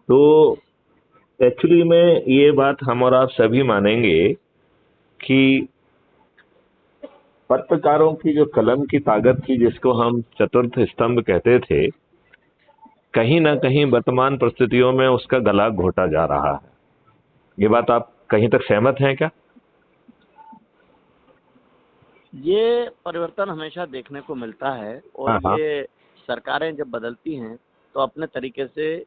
तो एक्चुअली में ये बात हम और आप सभी मानेंगे कि पत्रकारों की जो कलम की ताकत थी, जिसको हम चतुर्थ स्तंभ कहते थे, कहीं ना कहीं वर्तमान परिस्थितियों में उसका गला घोटा जा रहा है। ये बात आप कहीं तक सहमत हैं क्या? ये परिवर्तन हमेशा देखने को मिलता है, और हाँ हाँ। ये सरकारें जब बदलती हैं तो अपने तरीके से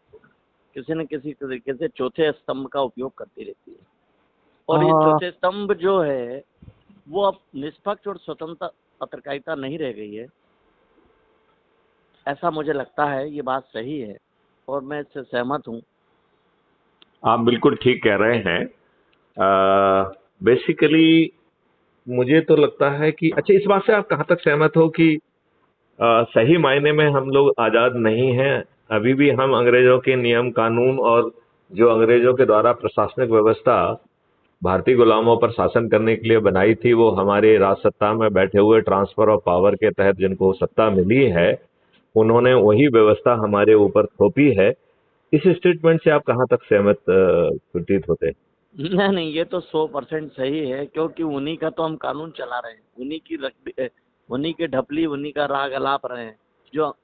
किसी न किसी तरीके से चौथे स्तंभ का उपयोग करती रहती है। और ये आ, चौथे स्तंभ जो है वो अब निष्पक्ष और स्वतंत्र पत्रकारिता नहीं रह गई है, ऐसा मुझे लगता है। ये बात सही है और मैं इससे सहमत हूँ। आप बिल्कुल ठीक कह रहे हैं। बेसिकली मुझे तो लगता है कि अच्छा, इस बात से आप कहाँ तक सहमत हो कि सही मायने में हम लोग आजाद नहीं हैं? अभी भी हम अंग्रेजों के नियम कानून और जो अंग्रेजों के द्वारा प्रशासनिक व्यवस्था भारतीय गुलामों पर शासन करने के लिए बनाई थी, वो हमारे राज सत्ता में बैठे हुए ट्रांसफर ऑफ पावर के तहत जिनको सत्ता मिली है, उन्होंने वही व्यवस्था हमारे ऊपर थोपी है। इस स्टेटमेंट से आप कहाँ तक सहमत प्रतीत होते हैं? नहीं नहीं, ये तो 100% सही है, क्योंकि उन्हीं का तो हम कानून चला रहे हैं, उन्हीं की ढपली, उन्हीं का राग अलाप रहे हैं जो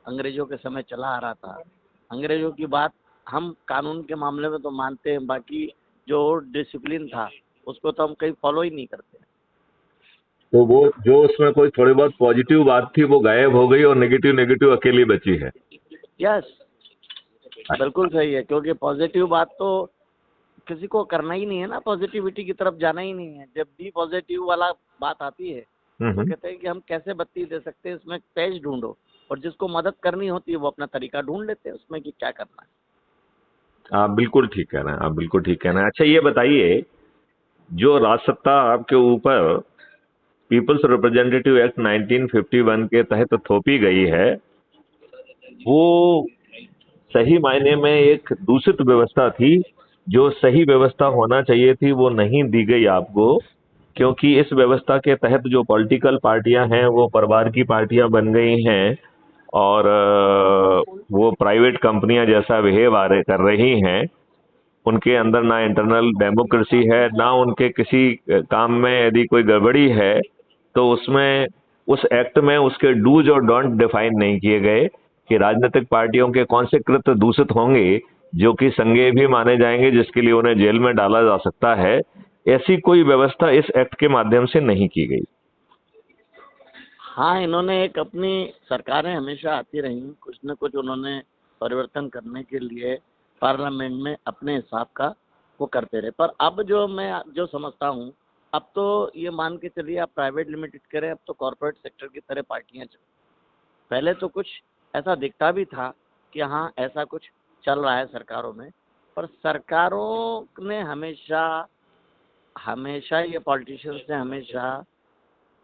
अंग्रेजों के समय चला आ रहा था। अंग्रेजों की बात हम कानून के मामले में तो मानते हैं, बाकी जो डिसिप्लिन था उसको तो हम कहीं फॉलो ही नहीं करते। तो वो जो उसमें कोई थोड़ी बहुत पॉजिटिव बात थी, वो गायब हो गई और नेगेटिव नेगेटिव अकेली बची है। यस, बिल्कुल सही है, क्योंकि पॉजिटिव बात तो किसी को करना ही नहीं है ना, पॉजिटिविटी की तरफ जाना ही नहीं है। जब भी पॉजिटिव वाला बात आती है तो हम्म। कहते हैं कि हम कैसे बत्ती दे सकते हैं, इसमें पेज ढूंढो, और जिसको मदद करनी होती है वो अपना तरीका ढूंढ लेते हैं उसमें कि क्या करना है। आप बिल्कुल ठीक कह रहे हैं, आप बिल्कुल ठीक कह रहे हैं। अच्छा, ये बताइए, जो राज सत्ता आपके ऊपर पीपल्स रिप्रेजेंटेटिव एक्ट 1951 के तहत थोपी गई है, वो सही मायने में एक दूषित व्यवस्था थी। जो सही व्यवस्था होना चाहिए थी वो नहीं दी गई आपको, क्योंकि इस व्यवस्था के तहत जो पॉलिटिकल पार्टियां हैं वो परिवार की पार्टियां बन गई हैं, और वो प्राइवेट कंपनियां जैसा बिहेव कर रही हैं। उनके अंदर ना इंटरनल डेमोक्रेसी है, ना उनके किसी काम में यदि कोई गड़बड़ी है तो उसमें, उस एक्ट में उसके डूज और डोंट डिफाइन नहीं किए गए कि राजनीतिक पार्टियों के कौन से कृत्य दूषित होंगे जो कि संज्ञेय भी माने जाएंगे, जिसके लिए उन्हें जेल में डाला जा सकता है। ऐसी कोई व्यवस्था इस एक्ट के माध्यम से नहीं की गई। हाँ, इन्होंने एक अपनी सरकारें हमेशा आती रही, कुछ न कुछ उन्होंने परिवर्तन करने के लिए पार्लियामेंट में अपने हिसाब का वो करते रहे। पर अब जो मैं जो समझता हूँ, अब तो ये मान के चलिए, आप प्राइवेट लिमिटेड करें, अब तो कॉर्पोरेट सेक्टर की तरह पार्टियां चल। पहले तो कुछ ऐसा दिखता भी था कि हाँ ऐसा कुछ चल रहा है सरकारों में, पर सरकारों ने हमेशा हमेशा ये पॉलिटिशियंस ने हमेशा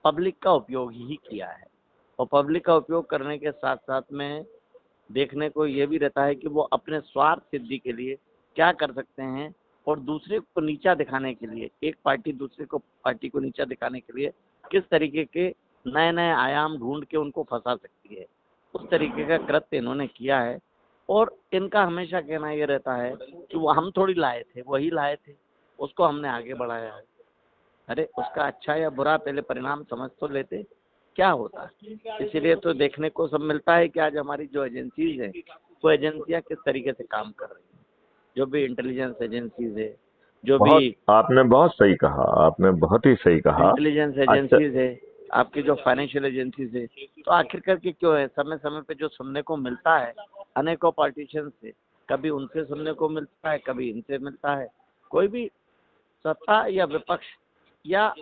पब्लिक का उपयोग ही किया है। और पब्लिक का उपयोग करने के साथ साथ में देखने को ये भी रहता है कि वो अपने स्वार्थ सिद्धि के लिए क्या कर सकते हैं, और दूसरे को नीचा दिखाने के लिए, एक पार्टी दूसरे को पार्टी को नीचा दिखाने के लिए किस तरीके के नए नए आयाम ढूंढ के उनको फंसा सकती है, उस तरीके का कृत्य इन्होंने किया है। और इनका हमेशा कहना ये रहता है कि वो हम थोड़ी लाए थे, वही लाए थे, उसको हमने आगे बढ़ाया है। अरे उसका अच्छा या बुरा पहले परिणाम समझ तो लेते, क्या होता है। इसीलिए तो देखने को सब मिलता है कि आज हमारी जो एजेंसीज हैं, वो एजेंसियां किस तरीके से काम कर रही हैं। जो भी इंटेलिजेंस एजेंसीज है, जो भी बहुत आपने बहुत सही कहा, आपने बहुत ही सही कहा। इंटेलिजेंस अच्छा। एजेंसीज है, आपकी जो फाइनेंशियल एजेंसीज है, तो आखिर करके क्यों है, समय समय पे जो सुनने को मिलता है अनेकों पॉलिटिशियंस से, कभी उनसे सुनने को मिलता है, कभी इनसे मिलता है। कोई भी सत्ता या विपक्ष या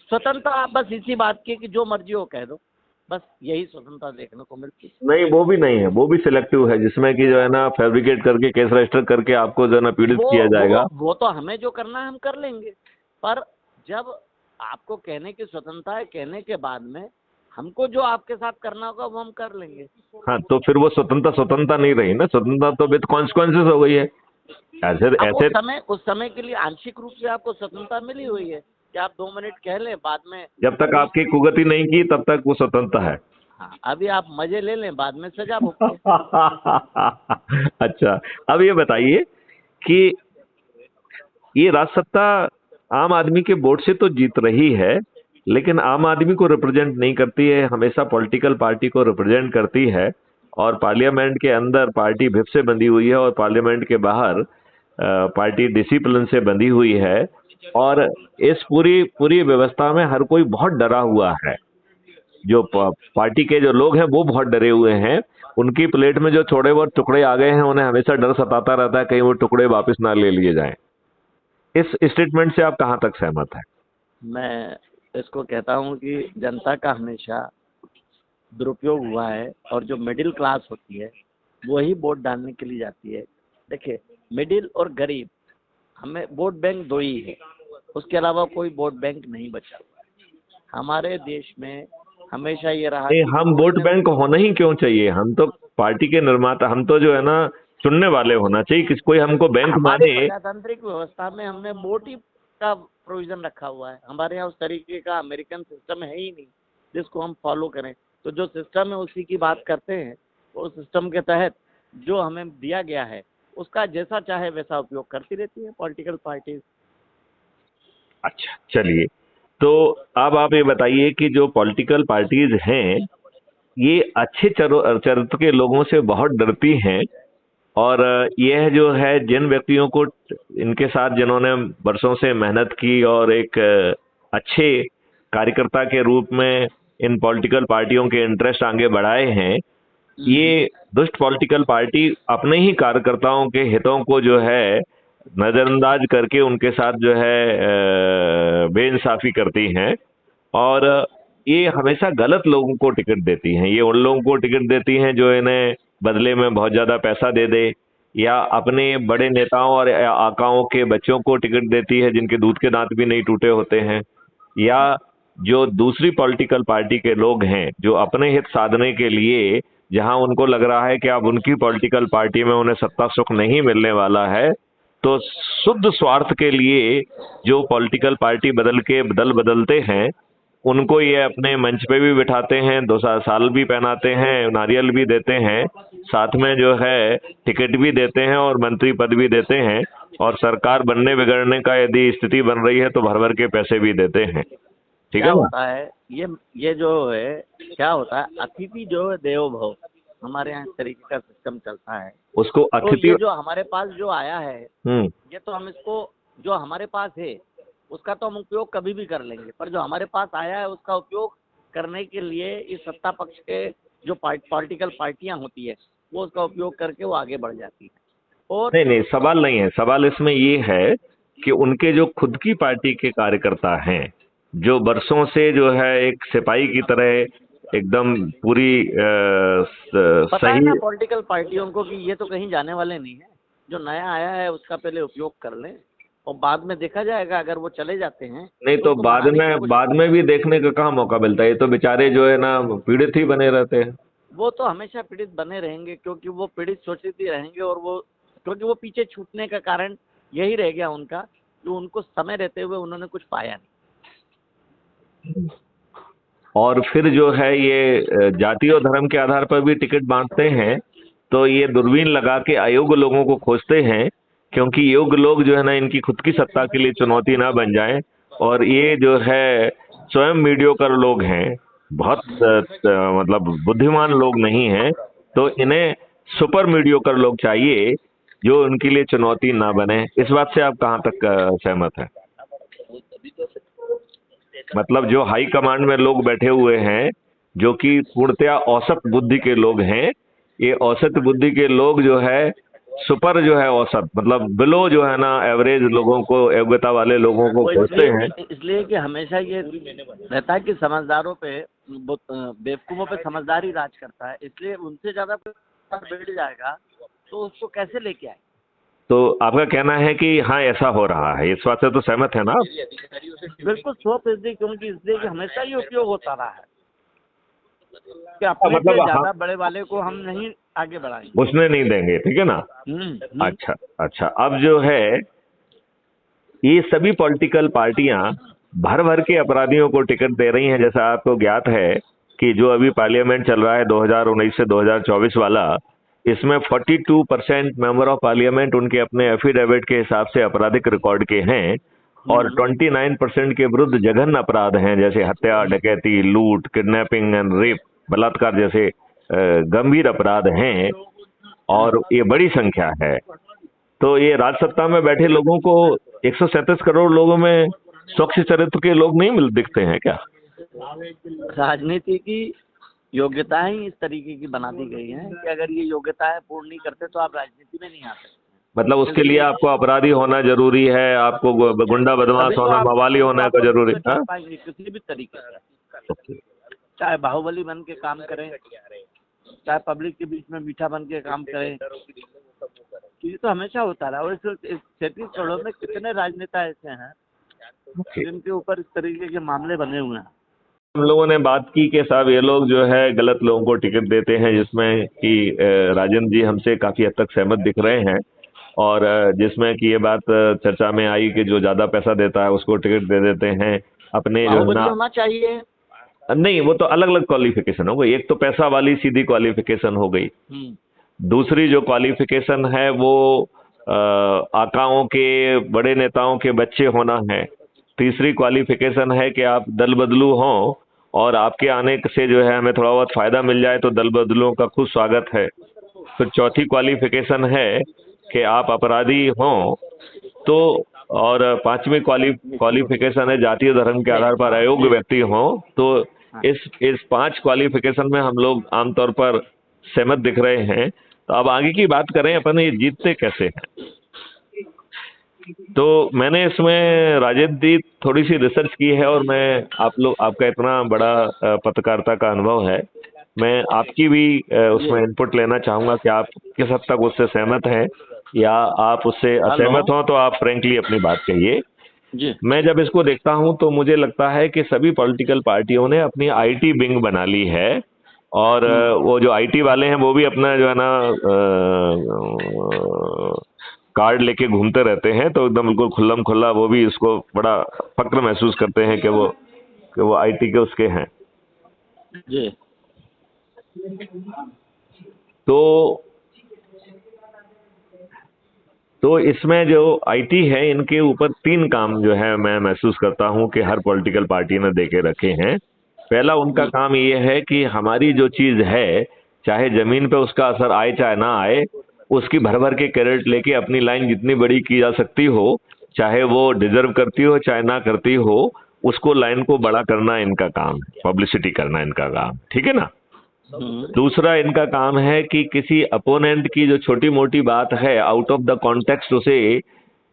स्वतंत्रता, बस इसी बात की कि जो मर्जी हो कह दो, बस यही स्वतंत्रता देखने को मिलती है। नहीं, वो भी नहीं है, वो भी सिलेक्टिव है, जिसमें कि जो है ना फैब्रिकेट करके केस रजिस्टर करके आपको जो है ना पीड़ित वो किया वो जाएगा। वो तो हमें जो करना है हम कर लेंगे, पर जब आपको कहने की स्वतंत्रता है, कहने के बाद में हमको जो आपके साथ करना होगा वो हम कर लेंगे। हाँ, तो फिर वो स्वतंत्रता स्वतंत्रता नहीं रही ना, स्वतंत्रता तो विद कॉन्सिक्वेंसेस हो गई है। ऐसे अब ऐसे उस समय के लिए आंशिक रूप से आपको स्वतंत्रता मिली हुई है कि आप 2 मिनट कह लें, बाद में जब तक वही। आपकी कुगति नहीं की तब तक वो स्वतंत्रता है। हाँ, अभी आप मजे ले लें, बाद में सजा भुगतें। अच्छा, अब ये बताइए कि ये राजसत्ता आम आदमी के वोट से तो जीत रही है, लेकिन आम आदमी को रिप्रेजेंट नहीं करती है, हमेशा पॉलिटिकल पार्टी को रिप्रेजेंट करती है। और पार्लियामेंट के अंदर पार्टी व्हिप से बंधी हुई है और पार्लियामेंट के बाहर पार्टी डिसिप्लिन से बंधी हुई है। और इस पूरी पूरी व्यवस्था में हर कोई बहुत डरा हुआ है। जो पार्टी के जो लोग हैं वो बहुत डरे हुए हैं। उनकी प्लेट में जो थोड़े बहुत टुकड़े आ गए हैं, उन्हें हमेशा डर सताता रहता है कहीं वो टुकड़े वापस ना ले लिए जाएं। इस स्टेटमेंट से आप कहां तक सहमत हैं? मैं इसको कहता हूँ कि जनता का हमेशा दुरुपयोग हुआ है, और जो मिडिल क्लास होती है वही वोट डालने के लिए जाती है। देखिए, मिडिल और गरीब, हमें वोट बैंक दो ही है, उसके अलावा कोई वोट बैंक नहीं बचा हुआ है हमारे देश में। हमेशा ये रहा नहीं, कि हम वोट बैंक होना ही क्यों चाहिए? हम तो पार्टी के निर्माता, हम तो जो है ना चुनने वाले होना चाहिए। किस कोई हमको बैंक हमारे माने। प्रजातांत्रिक व्यवस्था में हमने वोट ही का प्रोविजन रखा हुआ है। हमारे यहाँ उस तरीके का अमेरिकन सिस्टम है ही नहीं जिसको हम फॉलो करें। तो जो सिस्टम है उसी की बात करते हैं। उस सिस्टम के तहत जो हमें दिया गया है उसका जैसा चाहे वैसा उपयोग करती रहती है पॉलिटिकल पार्टीज। अच्छा, चलिए, तो अब आप ये बताइए कि जो पॉलिटिकल पार्टीज हैं ये अच्छे चरित्र के लोगों से बहुत डरती हैं। और यह जो है जिन व्यक्तियों को इनके साथ जिन्होंने बरसों से मेहनत की और एक अच्छे कार्यकर्ता के रूप में इन पॉलिटिकल पार्टियों के इंटरेस्ट आगे बढ़ाए हैं, ये दुष्ट पॉलिटिकल पार्टी अपने ही कार्यकर्ताओं के हितों को जो है नजरअंदाज करके उनके साथ जो है बेइंसाफी करती हैं। और ये हमेशा गलत लोगों को टिकट देती हैं। ये उन लोगों को टिकट देती हैं जो इन्हें बदले में बहुत ज्यादा पैसा दे दे, या अपने बड़े नेताओं और आकाओं के बच्चों को टिकट देती है जिनके दूध के दांत भी नहीं टूटे होते हैं, या जो दूसरी पॉलिटिकल पार्टी के लोग हैं जो अपने हित साधने के लिए, जहां उनको लग रहा है कि अब उनकी पॉलिटिकल पार्टी में उन्हें सत्ता सुख नहीं मिलने वाला है, तो शुद्ध स्वार्थ के लिए जो पॉलिटिकल पार्टी बदलते हैं, उनको ये अपने मंच पे भी बिठाते हैं, 2 साल भी पहनाते हैं, नारियल भी देते हैं, साथ में जो है टिकट भी देते हैं और मंत्री पद भी देते हैं। और सरकार बनने बिगड़ने का यदि स्थिति बन रही है तो भर भर के पैसे भी देते हैं। ठीक क्या है ना? होता है ये जो है, क्या होता है, अतिथि जो है देवो भव, हमारे यहाँ इस तरीके का सिस्टम चलता है। उसको तो अतिथि। ये जो हमारे पास जो आया है, हम्म। ये तो हम इसको, जो हमारे पास है उसका तो हम उपयोग कभी भी कर लेंगे, पर जो हमारे पास आया है उसका उपयोग करने के लिए इस सत्ता पक्ष के जो पॉलिटिकल पार्टियां होती है वो उसका उपयोग करके वो आगे बढ़ जाती है। और नहीं नहीं, सवाल नहीं है। सवाल इसमें ये है कि उनके जो खुद की पार्टी के कार्यकर्ता हैं, जो बरसों से जो है एक सिपाही की तरह एकदम पूरी पता है सही। ना पॉलिटिकल पार्टियों को कि ये तो कहीं जाने वाले नहीं है, जो नया आया है उसका पहले उपयोग कर लें और बाद में देखा जाएगा। अगर वो चले जाते हैं नहीं तो उसको भगाने की कोशिश। बाद में भी देखने का कहाँ मौका मिलता है? ये तो बेचारे जो है ना पीड़ित ही बने रहते हैं। वो तो हमेशा पीड़ित बने रहेंगे, क्योंकि वो पीड़ित शोषित ही रहेंगे। और वो, क्योंकि वो पीछे छूटने का कारण यही रह गया उनका, जो उनको समय रहते हुए उन्होंने कुछ पाया नहीं। और फिर जो है ये जाति और धर्म के आधार पर भी टिकट बांटते हैं। तो ये दूरबीन लगा के अयोग्य लोगों को खोजते हैं, क्योंकि योग्य लोग जो है ना इनकी खुद की सत्ता के लिए चुनौती ना बन जाएं। और ये जो है स्वयं मीडियोकर लोग हैं, बहुत मतलब बुद्धिमान लोग नहीं हैं। तो इन्हें सुपर मीडियोकर लोग चाहिए जो उनके लिए चुनौती ना बने। इस बात से आप कहाँ तक सहमत हैं? मतलब जो हाई कमांड में लोग बैठे हुए हैं जो कि पूर्णतया औसत बुद्धि के लोग हैं, ये औसत बुद्धि के लोग जो है सुपर जो है औसत, मतलब बिलो जो है ना एवरेज लोगों को, योग्यता वाले लोगों को खोजते हैं। इसलिए कि हमेशा ये रहता है कि समझदारों पे, बेवकूफों पे समझदार ही राज करता है। इसलिए उनसे ज्यादा बैठ जाएगा तो उसको कैसे लेके आए। तो आपका कहना है कि हाँ ऐसा हो रहा है, इस बात से तो सहमत है ना? बिल्कुल 100%। क्योंकि इसलिए कि हमेशा ये उपयोग होता रहा है कि अपने मतलब से ज्यादा बड़े वाले को हम नहीं आगे बढ़ाएंगे, उसने नहीं देंगे। ठीक है ना? अच्छा अच्छा, अब जो है ये सभी पॉलिटिकल पार्टियां भर भर के अपराधियों को टिकट दे रही हैं। जैसा आपको ज्ञात है कि जो अभी पार्लियामेंट चल रहा है 2019 से 2024 वाला, इसमें 42% मेंबर ऑफ पार्लियामेंट उनके अपने एफिडेविट के हिसाब से आपराधिक रिकॉर्ड के हैं और 29% के विरुद्ध जघन्य अपराध हैं, जैसे हत्या, डकैती, लूट, किडनैपिंग एंड रेप, बलात्कार जैसे गंभीर अपराध हैं और ये बड़ी संख्या है। तो ये राज सत्ता में बैठे लोगों को 137 करोड़ लोगों में स्वच्छ चरित्र के लोग नहीं मिल दिखते हैं क्या? राजनीति की योग्यताएं ही इस तरीके की बना दी गई हैं कि अगर ये योग्यताएं पूर्ण नहीं करते तो आप राजनीति में नहीं आ सकते। मतलब उसके लिए आपको अपराधी होना जरूरी है, आपको गुंडा बदमाश होना, मवाली होना का जरूरी है? किसी भी तरीके से, चाहे बाहुबली बन के काम करें, चाहे पब्लिक के बीच में मीठा बन के काम करें, ये तो हमेशा होता रहा। और इस 36 करोड़ में कितने राजनेता ऐसे हैं जिनके ऊपर इस तरीके के मामले बने हुए हैं। हम लोगों ने बात की कि साहब ये लोग जो है गलत लोगों को टिकट देते हैं, जिसमें कि राजन जी हमसे काफी हद तक सहमत दिख रहे हैं और जिसमें कि ये बात चर्चा में आई कि जो ज्यादा पैसा देता है उसको टिकट दे देते हैं अपने जो होना चाहिए। नहीं, वो तो अलग अलग क्वालिफिकेशन हो गई। एक तो पैसा वाली सीधी क्वालिफिकेशन हो गई, दूसरी जो क्वालिफिकेशन है वो आकाओं के, बड़े नेताओं के बच्चे होना है, तीसरी क्वालिफिकेशन है कि आप दल बदलू हों और आपके आने से जो है हमें थोड़ा बहुत फायदा मिल जाए तो दल बदलुओं का खुद स्वागत है। फिर चौथी क्वालिफिकेशन है कि आप अपराधी हों तो, और पांचवी क्वालिफिकेशन है जातीय धर्म के आधार पर अयोग्य व्यक्ति हों। तो इस 5 क्वालिफिकेशन में हम लोग आमतौर पर सहमत दिख रहे हैं। तो अब आगे की बात करें, अपन ये जीतते कैसे हैं? तो मैंने इसमें राजेश जी थोड़ी सी रिसर्च की है और मैं आपका इतना बड़ा पत्रकारिता का अनुभव है, मैं आपकी भी उसमें इनपुट लेना चाहूंगा कि आप किस हद तक उससे सहमत हैं या आप उससे असहमत हो तो आप फ्रेंकली अपनी बात कहिए। मैं जब इसको देखता हूं तो मुझे लगता है कि सभी पॉलिटिकल पार्टियों ने अपनी आईटी विंग बना ली है और वो जो आईटी वाले हैं वो भी अपना जो है ना कार्ड लेके घूमते रहते हैं, तो एकदम बिल्कुल खुल्लम खुल्ला वो भी इसको बड़ा फक्र महसूस करते हैं कि वो आईटी के उसके हैं जी। तो इसमें जो आईटी है इनके ऊपर 3 काम जो है मैं महसूस करता हूं कि हर पॉलिटिकल पार्टी ने देके रखे हैं। पहला उनका काम ये है कि हमारी जो चीज है, चाहे जमीन पे उसका असर आए चाहे ना आए, उसकी भर भर के क्रेडिट लेके अपनी लाइन जितनी बड़ी की जा सकती हो, चाहे वो डिजर्व करती हो चाहे ना करती हो, उसको लाइन को बड़ा करना इनका काम है, पब्लिसिटी करना इनका काम, ठीक है ना। दूसरा इनका काम है कि किसी अपोनेंट की जो छोटी मोटी बात है आउट ऑफ द कॉन्टेक्स्ट उसे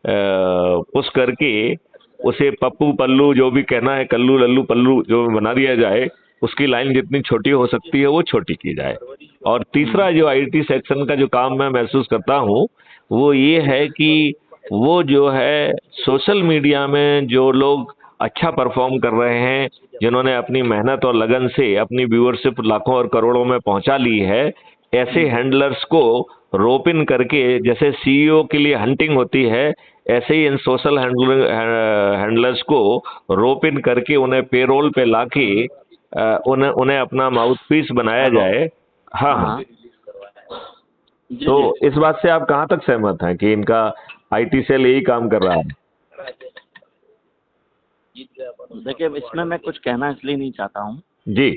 पुश करके उसे पप्पू पल्लू जो भी कहना है, कल्लू लल्लू पल्लू जो बना दिया जाए, उसकी लाइन जितनी छोटी हो सकती है वो छोटी की जाए। और तीसरा जो आईटी सेक्शन का जो काम मैं महसूस करता हूँ वो ये है कि वो जो है सोशल मीडिया में जो लोग अच्छा परफॉर्म कर रहे हैं, जिन्होंने अपनी मेहनत और लगन से अपनी व्यूअरशिप लाखों और करोड़ों में पहुंचा ली है, ऐसे हैंडलर्स को रोप इन करके, जैसे सीईओ के लिए हंटिंग होती है, ऐसे ही इन सोशल हैंडलर्स को रोप इन करके उन्हें पेरोल पे लाके उन्हें अपना माउथ पीस बनाया जाए। हाँ। तो इस बात से आप कहाँ तक सहमत हैं कि इनका आईटी सेल यही काम कर रहा है? देखिए, इसमें मैं कुछ कहना इसलिए नहीं चाहता हूँ जी।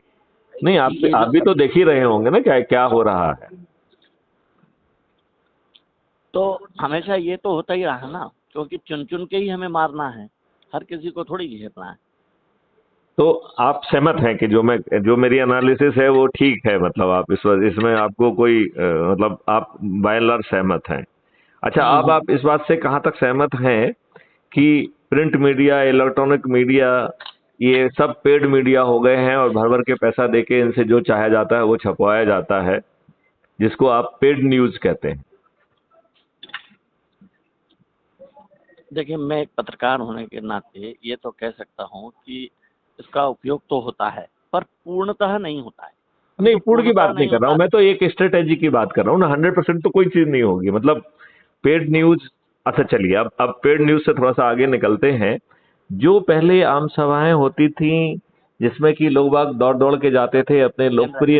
नहीं, आप भी तो देख ही रहे होंगे ना क्या हो रहा है। तो हमेशा ये तो होता ही रहा ना, क्योंकि चुन चुन के ही हमें मारना है, हर किसी को थोड़ी घेरना है। तो आप सहमत हैं कि जो मेरी एनालिसिस है वो ठीक है, मतलब आप इसमें आपको कोई मतलब आप बाय एंड लार्ज सहमत हैं। अच्छा, अब आप इस बात से कहाँ तक सहमत हैं कि प्रिंट मीडिया, इलेक्ट्रॉनिक मीडिया, ये सब पेड मीडिया हो गए हैं और भर भर के पैसा देके इनसे जो चाहा जाता है वो छपवाया जाता है, जिसको आप पेड न्यूज कहते हैं? देखिए, मैं एक पत्रकार होने के नाते ये तो कह सकता हूँ कि इसका उपयोग तो होता है पर पूर्णतः नहीं होता है। नहीं, पूर्ण की बात नहीं कर रहा हूँ मैं, तो एक स्ट्रेटेजी की बात कर रहा हूँ ना। 100% तो कोई चीज नहीं होगी, मतलब पेड न्यूज। अच्छा चलिए, अब पेड न्यूज से थोड़ा सा आगे निकलते हैं। जो पहले आम सभाएं होती थी जिसमें कि लोग बाग दौड़ दौड़ के जाते थे, अपने लोकप्रिय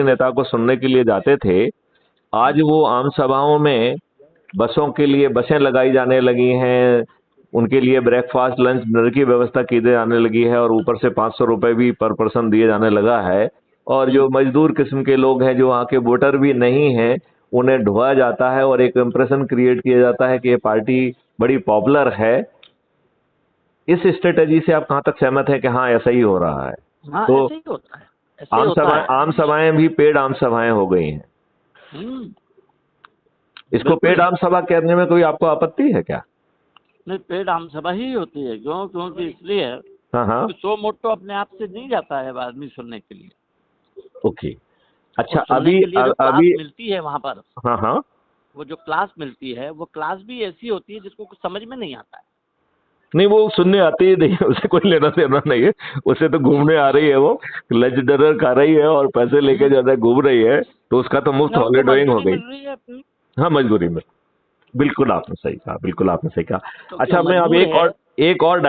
नेता को सुनने के लिए जाते थे। आज वो आम सभाओं में बसों के लिए बसें लगाई जाने लगी हैं, उनके लिए ब्रेकफास्ट लंच डिनर की व्यवस्था की जाने लगी है, और ऊपर से 500 रुपए भी पर पर्सन दिए जाने लगा है। और जो मजदूर किस्म के लोग हैं, जो वहाँ के वोटर भी नहीं हैं, उन्हें ढोया जाता है और एक इम्प्रेशन क्रिएट किया जाता है कि ये पार्टी बड़ी पॉपुलर है। इस स्ट्रेटेजी से आप कहाँ तक सहमत हैं कि हाँ ऐसा ही हो रहा है? हाँ, तो ऐसे ही होता है, ऐसे ही होता है। आम सभाएं भी पेड आम सभाएं हो गई हैं। इसको बिल्कुल। पेड आम सभा कहने में कोई आपको आपत्ति है क्या? नहीं, पेड आम सभा ही होती है। क्योंकि इसलिए हाँ हाँ, कि 100 मोट तो अपने आप से नहीं जाता है आदमी सुनने के लिए। ओके। अच्छा, और सुनने अभी के लिए जो क्लास अभी मिलती है वहाँ पर, हाँ हाँ, वो जो क्लास मिलती है वो क्लास भी ऐसी होती है जिसको कुछ समझ में नहीं आता है। नहीं वो सुनने आती ही नहीं है, उसे कोई लेना देना नहीं है, उसे तो घूमने आ रही है, वो लंच डिनर खा रही है और पैसे लेके ज्यादा घूम रही है, तो उसका तो मुफ्त ना, उनको हॉलीडेइंग हो मजदूरी गई। मिल रही है अपनी। हाँ, मजबूरी में। बिल्कुल आपने सही कहा, बिल्कुल आपने सही कहा। तो अच्छा, क्यों मैं अब मजबूर है? एक और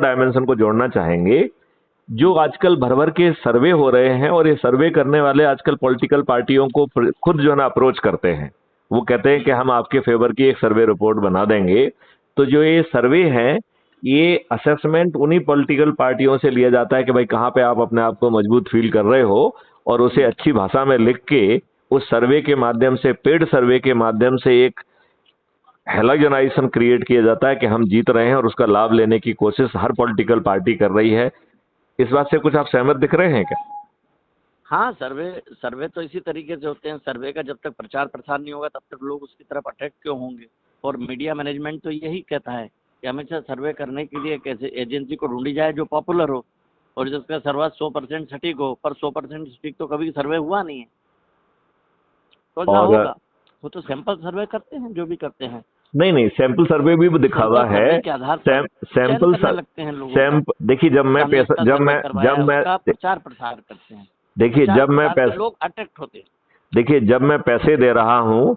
डायमेंशन को जोड़ना चाहेंगे। जो आजकल भर भर के सर्वे हो रहे हैं, और ये सर्वे करने वाले आजकल पॉलिटिकल पार्टियों को खुद जो है ना अप्रोच करते हैं, वो कहते हैं कि हम आपके फेवर की एक सर्वे रिपोर्ट बना देंगे। तो जो ये सर्वे है, ये असेसमेंट उन्हीं पॉलिटिकल पार्टियों से लिया जाता है कि भाई कहाँ पे आप अपने आप को मजबूत फील कर रहे हो, और उसे अच्छी भाषा में लिख के उस सर्वे के माध्यम से, पेड सर्वे के माध्यम से एक हेलोजनाइजेशन क्रिएट किया जाता है कि हम जीत रहे हैं, और उसका लाभ लेने की कोशिश हर पॉलिटिकल पार्टी कर रही है। इस बात से कुछ आप सहमत दिख रहे हैं क्या? हाँ, सर्वे तो इसी तरीके से होते हैं। सर्वे का जब तक प्रचार प्रसार नहीं होगा तब तक लोग उसकी तरफ अट्रैक्ट क्यों होंगे? और मीडिया मैनेजमेंट तो यही कहता है कि हमेशा सर्वे करने के लिए कैसे एजेंसी को ढूंढी जाए जो पॉपुलर हो और जिसका सर्वा 100% सटीक हो। पर 100% सटीक तो कभी सर्वे हुआ नहीं है, तो ना और होगा। वो तो सैंपल सर्वे करते हैं, जो भी करते हैं। नहीं नहीं, सैंपल सर्वे भी दिखावा सैंपल है। सर्वे के आधार पर चयन सैंपल करने लगते हैं लोगों का। देखिए, कि हमने इसका सर्वे करवाया है, उसका प्रचार प्रसार करते हैं। देखिए प्रचार जब मैं प्रसार से पैसे लोग अट्रैक्ट होते हैं। देखिए जब मैं पैसे दे रहा हूं,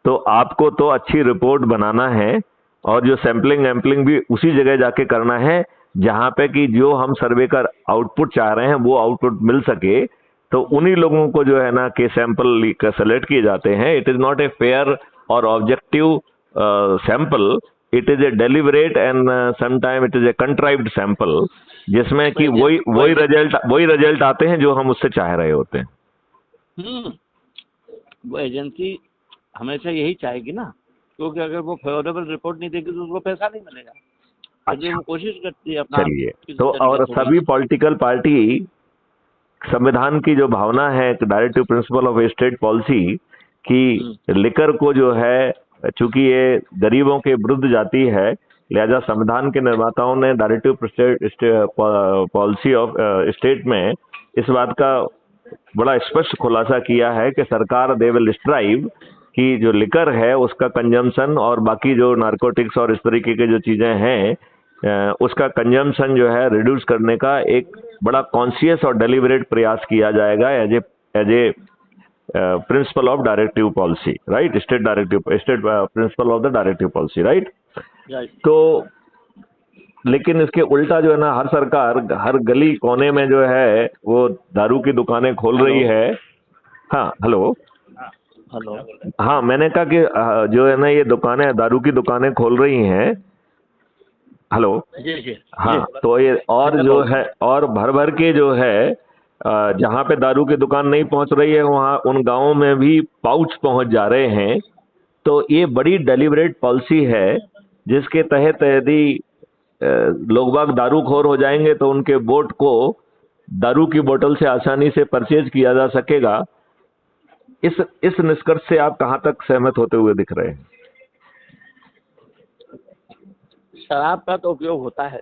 तो आपको तो अच्छी रिपोर्ट बनाना है, और जो सैंपलिंग एम्पलिंग भी उसी जगह जाके करना है जहां पे कि जो हम सर्वे का आउटपुट चाह रहे हैं वो आउटपुट मिल सके। तो उन्हीं लोगों को जो है ना के सैंपल सेलेक्ट किए जाते हैं। It is not a fair और objective sample, it is a deliberate and sometime it is a contrived sample, जिसमें कि वही रिजल्ट आते हैं जो हम उससे चाह रहे होते हैं। वो एजेंसी हमेशा यही चाहेगी ना, क्योंकि अगर वो फेवरेबल रिपोर्ट नहीं देगी तो उसको पैसा नहीं मिलेगा। अच्छा, वो कोशिश करती है अपना। चलिए, तो और सभी पॉलिटिकल पार्टी संविधान की जो भावना है, directive principle of state policy की, लिकर को जो है, चूंकि ये गरीबों के विरुद्ध जाती है, लिहाजा संविधान के निर्माताओं ने डायरेक्टिव पॉलिसी ऑफ स्टेट में इस बात का बड़ा स्पष्ट खुलासा किया है कि सरकार दे विल स्ट्राइव कि जो लिकर है उसका कंजम्पशन और बाकी जो नारकोटिक्स और इस तरीके के जो चीजें हैं, उसका कंजम्पशन जो है रिड्यूस करने का एक बड़ा कॉन्शियस और डेलिबरेट प्रयास किया जाएगा as a principle of directive policy, right? State principle of the directive policy, right? तो लेकिन इसके उल्टा जो है ना, हर सरकार हर गली कोने में जो है वो दारू की दुकानें खोल रही है। हाँ, हेलो। हाँ, मैंने कहा कि जो है ना ये दुकानें, दारू की दुकानें खोल रही हैं। हेलो। हाँ, तो ये और जो है, और भर भर के जो है, जहाँ पे दारू की दुकान नहीं पहुंच रही है वहाँ उन गांवों में भी पाउच पहुंच जा रहे हैं। तो ये बड़ी डेलिबरेट पॉलिसी है, जिसके तहत यदि लोग बाग दारूखोर हो जाएंगे तो उनके वोट को दारू की बोतल से आसानी से परचेज किया जा सकेगा। इस निष्कर्ष से आप कहां तक सहमत होते हुए दिख रहे हैं? शराब का तो उपयोग होता है।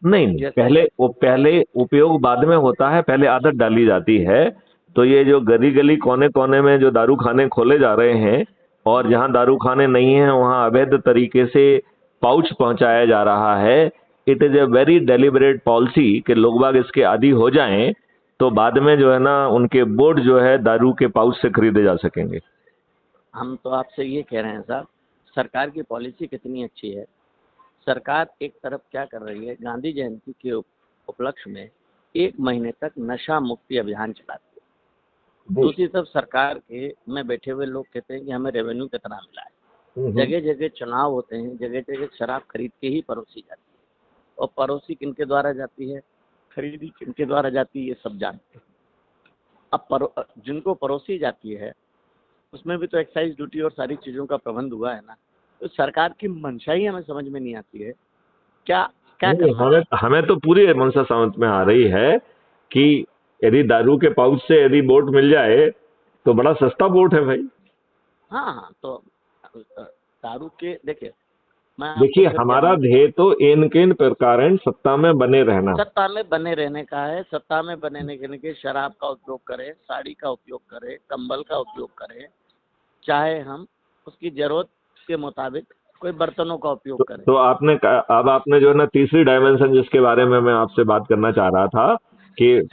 नहीं, पहले उपयोग बाद में होता है, पहले आदत डाली जाती है। तो ये जो गली गली कोने कोने में जो दारू खाने खोले जा रहे हैं, और जहां दारू खाने नहीं है वहां अवैध तरीके से पाउच पहुंचाया जा रहा है। It is a very deliberate policy कि लोग बाग इसके आदी हो जाएं, तो बाद में जो है ना उनके वोट जो है दारू के पाउच से खरीदे जा सकेंगे। हम तो आपसे ये कह रहे हैं साहब, सरकार की पॉलिसी कितनी अच्छी है। सरकार एक तरफ क्या कर रही है, गांधी जयंती के उपलक्ष्य में 1 महीने तक नशा मुक्ति अभियान चलाती है। दूसरी तरफ सरकार के में बैठे हुए लोग कहते हैं कि हमें रेवेन्यू कितना मिला है। जगह जगह चुनाव होते हैं, जगह जगह शराब खरीद के ही परोसी जाती है, और परोसी किनके द्वारा जाती है, खरीदी किनके द्वारा जाती है, ये सब जानते हैं। अब जिनको परोसी जाती है उसमें भी तो एक्साइज ड्यूटी और सारी चीज़ों का प्रबंध हुआ है ना। तो सरकार की मंशा ही हमें समझ में नहीं आती है, क्या क्या नहीं, हमें तो पूरी मंशा समझ में आ रही है कि यदि दारू के पाउच से यदि बोट मिल जाए तो बड़ा सस्ता बोट है भाई। हाँ हाँ, तो दारू के देखिए देखिए, हमारा ध्येय तो इन किन प्रकार सत्ता में बने रहना, सत्ता में बने रहने का है। सत्ता में बने के लिए शराब का उपयोग करें, साड़ी का उपयोग करें, कंबल का उपयोग करें, चाहे हम उसकी जरूरत के मुताबिक कोई बर्तनों का उपयोग करें। तो आपने जो है ना तीसरी डायमेंशन जिसके बारे में मैं आपसे बात करना चाह रहा था कि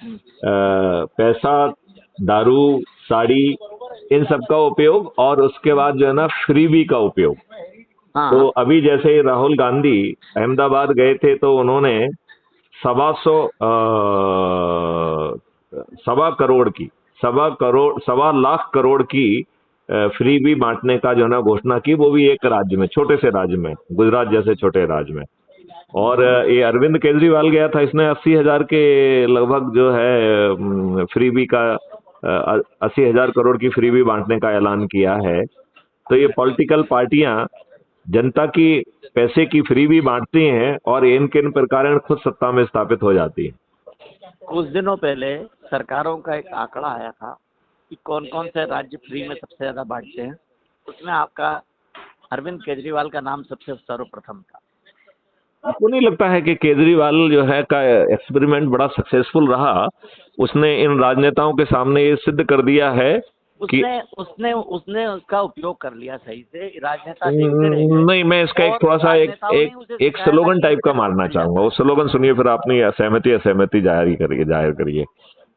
पैसा, दारू, साड़ी, इन सब का उपयोग, और उसके बाद जो है ना फ्रीबी का उपयोग। हाँ, तो अभी जैसे राहुल गांधी अहमदाबाद गए थे तो उन्होंने 1.25 लाख करोड़ की फ्री भी बांटने का जो है ना घोषणा की, वो भी एक राज्य में, छोटे से राज्य में, गुजरात जैसे छोटे राज्य में। और ये अरविंद केजरीवाल गया था, इसने 80,000 के लगभग जो है फ्रीबी का 80,000 करोड़ की फ्रीबी बांटने का ऐलान किया है। तो ये पॉलिटिकल पार्टियां जनता की पैसे की फ्रीबी बांटती हैं और इन किन प्रकार खुद सत्ता में स्थापित हो जाती है। कुछ दिनों पहले सरकारों का एक आंकड़ा आया था कि कौन कौन से राज्य फ्री में सबसे ज्यादा बांटते हैं, उसमें आपका अरविंद केजरीवाल का नाम सबसे सर्वप्रथम था। आपको नहीं लगता है कि केजरीवाल जो है का एक्सपेरिमेंट बड़ा सक्सेसफुल रहा? उसने इन राजनेताओं के सामने ये सिद्ध कर दिया है कि उसने उसका उपयोग कर लिया सही से। राजनेता नहीं, मैं इसका एक थोड़ा सा एक स्लोगन टाइप का मारना चाहूंगा। वो स्लोगन सुनिए, फिर अपनी असहमति जाहिर करिए।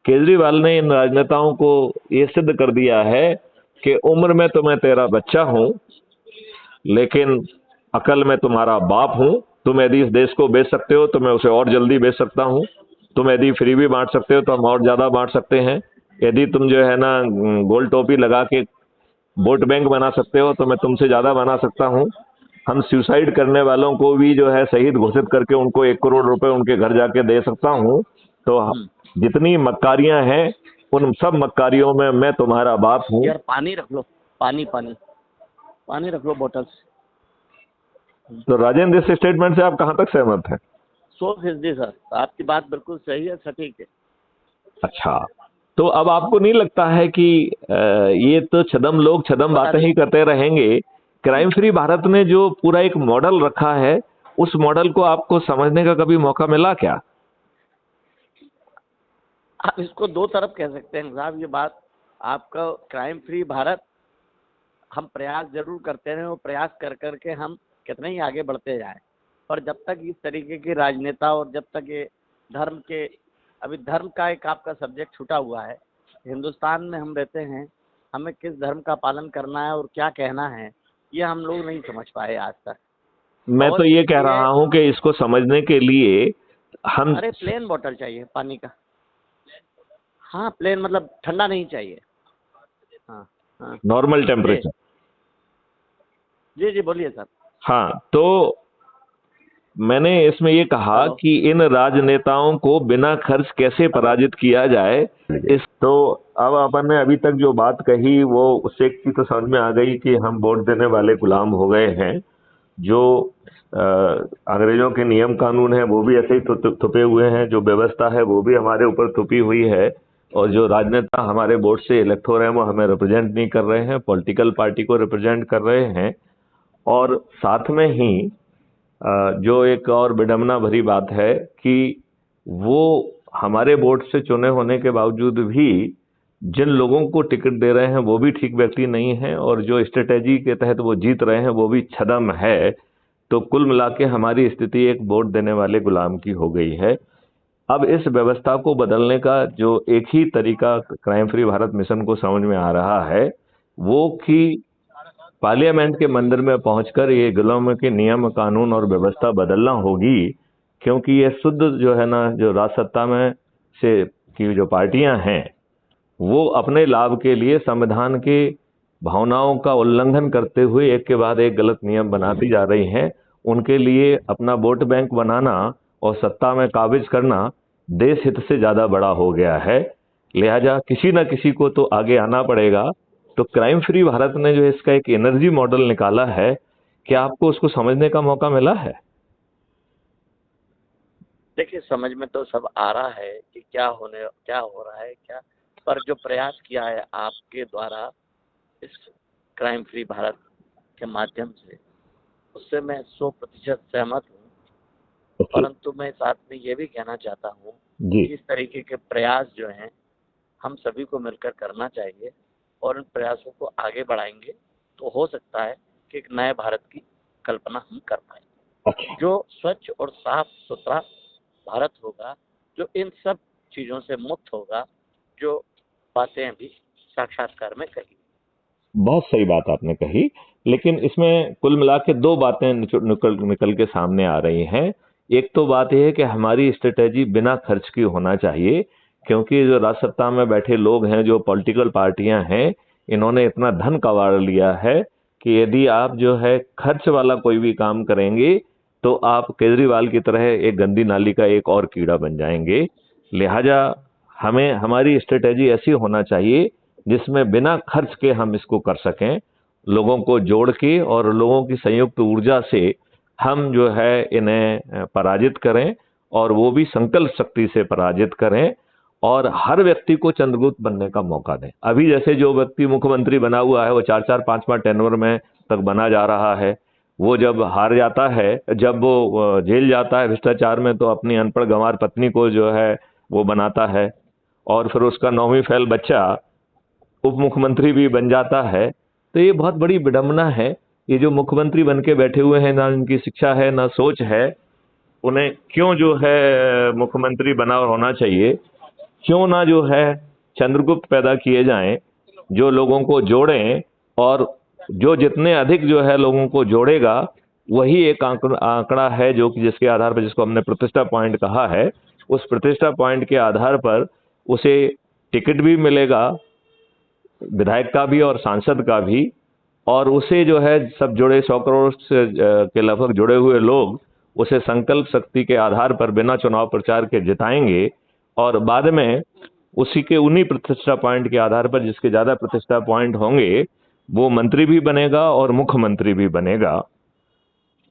केजरीवाल ने इन राजनेताओं को ये सिद्ध कर दिया है कि उम्र में तो मैं तेरा बच्चा हूं, लेकिन अकल में तुम्हारा बाप हूं। तुम यदि इस देश को बेच सकते हो तो मैं उसे और जल्दी बेच सकता हूं। तुम यदि फ्री भी बांट सकते हो तो हम और ज्यादा बांट सकते हैं। यदि तुम जो है ना गोल टोपी लगा के वोट बैंक बना सकते हो तो मैं तुमसे ज्यादा बना सकता हूं। हम सुसाइड करने वालों को भी जो है शहीद घोषित करके उनको 1 करोड़ रुपए उनके घर जाके दे सकता हूं। तो जितनी मक्कारियां हैं उन सब मक्कारियों में मैं तुम्हारा बाप हूं। यार पानी रख लो, पानी रख लो बोतल्स। तो राजेंद्र, इस स्टेटमेंट से आप कहां तक सहमत हैं? 100% सर, आपकी बात बिल्कुल सही है, सटीक है। अच्छा, तो अब आपको नहीं लगता है कि ये तो लोग छदम बातें ही करते रहेंगे? क्राइम फ्री भारत ने जो पूरा एक मॉडल रखा है, उस मॉडल को आपको समझने का कभी मौका मिला क्या? आप इसको दो तरफ कह सकते हैं साहब। ये बात आपका क्राइम फ्री भारत, हम प्रयास जरूर करते रहे, वो प्रयास कर करके हम कितने ही आगे बढ़ते जाए, और जब तक इस तरीके के राजनेता और जब तक ये धर्म के, अभी धर्म का एक आपका सब्जेक्ट छूटा हुआ है। हिंदुस्तान में हम रहते हैं, हमें किस धर्म का पालन करना है और क्या कहना है, ये हम लोग नहीं समझ पाए आज तक। मैं तो ये कह रहा हूं कि इसको समझने के लिए हम अरे प्लेन बॉटल चाहिए पानी का। हाँ, प्लेन मतलब ठंडा नहीं चाहिए। हाँ हाँ, नॉर्मल टेम्परेचर। जी जी बोलिए सर। हाँ, तो मैंने इसमें ये कहा कि इन राजनेताओं को बिना खर्च कैसे पराजित किया जाए। तो अब अपन ने अभी तक जो बात कही वो उससे एक चीज तो समझ में आ गई कि हम वोट देने वाले गुलाम हो गए हैं। जो अंग्रेजों के नियम कानून है वो भी ऐसे ही थुपे हुए हैं, जो व्यवस्था है वो भी हमारे ऊपर थुपी हुई है, और जो राजनेता हमारे वोट से इलेक्ट हो रहे हैं वो हमें रिप्रेजेंट नहीं कर रहे हैं, पॉलिटिकल पार्टी को रिप्रेजेंट कर रहे हैं। और साथ में ही जो एक और विडंबना भरी बात है कि वो हमारे वोट से चुने होने के बावजूद भी जिन लोगों को टिकट दे रहे हैं वो भी ठीक व्यक्ति नहीं है, और जो स्ट्रेटेजी के तहत वो जीत रहे हैं वो भी छदम है। तो कुल मिला के हमारी स्थिति एक वोट देने वाले गुलाम की हो गई है। अब इस व्यवस्था को बदलने का जो एक ही तरीका क्राइम फ्री भारत मिशन को समझ में आ रहा है वो कि पार्लियामेंट के मंदिर में पहुंचकर ये गुलामों के नियम कानून और व्यवस्था बदलना होगी, क्योंकि ये शुद्ध जो है ना, जो राज सत्ता में से की जो पार्टियां हैं वो अपने लाभ के लिए संविधान के भावनाओं का उल्लंघन करते हुए एक के बाद एक गलत नियम बनाती जा रही हैं। उनके लिए अपना वोट बैंक बनाना और सत्ता में काबिज करना देश हित से ज्यादा बड़ा हो गया है। लिहाजा किसी ना किसी को तो आगे आना पड़ेगा। तो क्राइम फ्री भारत ने जो इसका एक एनर्जी मॉडल निकाला है, क्या आपको उसको समझने का मौका मिला है? देखिए, समझ में तो सब आ रहा है कि क्या हो रहा है क्या, पर जो प्रयास किया है आपके द्वारा इस क्राइम फ्री भारत के माध्यम से, उससे मैं 100% सहमत हूँ। परंतु मैं साथ में ये भी कहना चाहता हूँ जी। कि इस तरीके के प्रयास जो हैं हम सभी को मिलकर करना चाहिए, और इन प्रयासों को आगे बढ़ाएंगे तो हो सकता है कि एक नए भारत की कल्पना हम कर पाए, अच्छा। जो स्वच्छ और साफ सुथरा भारत होगा, जो इन सब चीज़ों से मुक्त होगा, जो बातें अभी साक्षात्कार में कही। बहुत सही बात आपने कही, लेकिन इसमें कुल मिला के दो बातें निकल के सामने आ रही हैं। एक तो बात यह है कि हमारी स्ट्रेटेजी बिना खर्च की होना चाहिए, क्योंकि जो राज सत्ता में बैठे लोग हैं, जो पॉलिटिकल पार्टियां हैं, इन्होंने इतना धन कबाड़ लिया है कि यदि आप जो है खर्च वाला कोई भी काम करेंगे तो आप केजरीवाल की तरह एक गंदी नाली का एक और कीड़ा बन जाएंगे। लिहाजा हमें हमारी स्ट्रेटेजी ऐसी होना चाहिए जिसमें बिना खर्च के हम इसको कर सकें, लोगों को जोड़ के और लोगों की संयुक्त ऊर्जा से हम जो है इन्हें पराजित करें, और वो भी संकल्प शक्ति से पराजित करें, और हर व्यक्ति को चंद्रगुप्त बनने का मौका दें। अभी जैसे जो व्यक्ति मुख्यमंत्री बना हुआ है वो 4-4 5-5 टेन्योर में तक बना जा रहा है। वो जब हार जाता है, जब वो जेल जाता है भ्रष्टाचार में, तो अपनी अनपढ़ गंवार पत्नी को जो है वो बनाता है, और फिर उसका 9वीं फेल बच्चा उप मुख्यमंत्री भी बन जाता है। तो ये बहुत बड़ी विडंबना है। ये जो मुख्यमंत्री बन के बैठे हुए हैं, ना उनकी शिक्षा है ना सोच है, उन्हें क्यों जो है मुख्यमंत्री बना होना चाहिए? क्यों ना जो है चंद्रगुप्त पैदा किए जाएं जो लोगों को जोड़ें, और जो जितने अधिक जो है लोगों को जोड़ेगा वही एक आंकड़ा है जो कि जिसके आधार पर, जिसको हमने प्रतिष्ठा पॉइंट कहा है, उस प्रतिष्ठा पॉइंट के आधार पर उसे टिकट भी मिलेगा, विधायक का भी और सांसद का भी, और उसे जो है सब जुड़े 100 करोड़ से के लगभग जुड़े हुए लोग उसे संकल्प शक्ति के आधार पर बिना चुनाव प्रचार के जिताएंगे, और बाद में उसी के उन्हीं प्रतिष्ठा पॉइंट के आधार पर, जिसके ज्यादा प्रतिष्ठा पॉइंट होंगे, वो मंत्री भी बनेगा और मुख्यमंत्री भी बनेगा।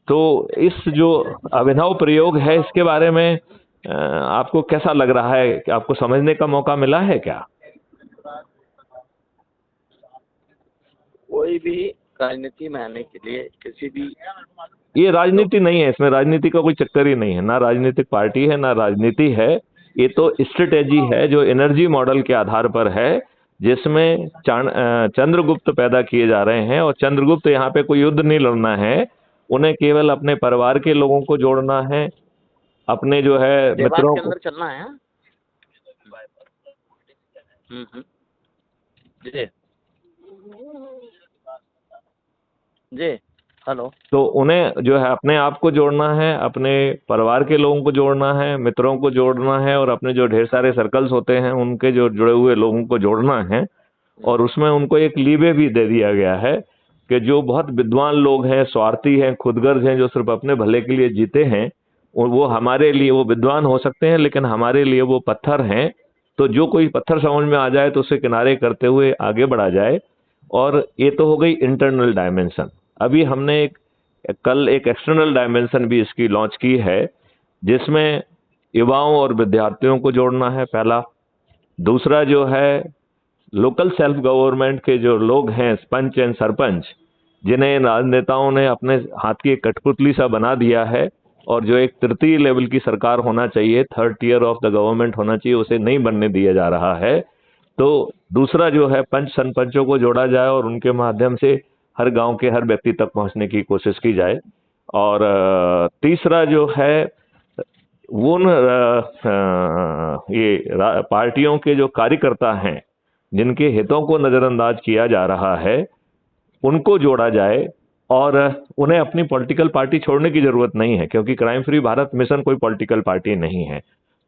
तो इस जो अभिनव प्रयोग है, इसके बारे में आपको कैसा लग रहा है? कि आपको समझने का मौका मिला है क्या? कोई भी राजनीति में आने के लिए किसी भी, ये राजनीति नहीं है, इसमें राजनीति का कोई चक्कर ही नहीं है, ना राजनीतिक पार्टी है ना राजनीति है। ये तो स्ट्रेटेजी है जो एनर्जी मॉडल के आधार पर है, जिसमें चंद्रगुप्त पैदा किए जा रहे हैं। और चंद्रगुप्त यहाँ पे कोई युद्ध नहीं लड़ना है, उन्हें केवल अपने परिवार के लोगों को जोड़ना है, अपने जो है मित्रों के को। अंदर चलना है। जी जी, हेलो। तो उन्हें जो है अपने आप को जोड़ना है, अपने परिवार के लोगों को जोड़ना है, मित्रों को जोड़ना है, और अपने जो ढेर सारे सर्कल्स होते हैं उनके जो जुड़े हुए लोगों को जोड़ना है। और उसमें उनको एक लीवे भी दे दिया गया है कि जो बहुत विद्वान लोग हैं, स्वार्थी हैं, खुदगर्ज हैं, जो सिर्फ अपने भले के लिए जीते हैं, और वो हमारे लिए, वो विद्वान हो सकते हैं लेकिन हमारे लिए वो पत्थर हैं। तो जो कोई पत्थर समझ में आ जाए तो उसे किनारे करते हुए आगे बढ़ा जाए। और ये तो हो गई इंटरनल डायमेंशन। अभी हमने कल एक एक्सटर्नल डायमेंशन भी इसकी लॉन्च की है, जिसमें युवाओं और विद्यार्थियों को जोड़ना है, पहला। दूसरा जो है लोकल सेल्फ गवर्नमेंट के जो लोग हैं, पंच एंड सरपंच, जिन्हें राजनेताओं ने अपने हाथ की एक कठपुतली सा बना दिया है, और जो एक तृतीय लेवल की सरकार होना चाहिए, 3rd tier of the government होना चाहिए, उसे नहीं बनने दिया जा रहा है। तो दूसरा जो है पंच सरपंचों को जोड़ा जाए और उनके माध्यम से हर गांव के हर व्यक्ति तक पहुंचने की कोशिश की जाए। और तीसरा जो है वो ये पार्टियों के जो कार्यकर्ता हैं जिनके हितों को नजरअंदाज किया जा रहा है, उनको जोड़ा जाए और उन्हें अपनी पॉलिटिकल पार्टी छोड़ने की जरूरत नहीं है, क्योंकि क्राइम फ्री भारत मिशन कोई पॉलिटिकल पार्टी नहीं है।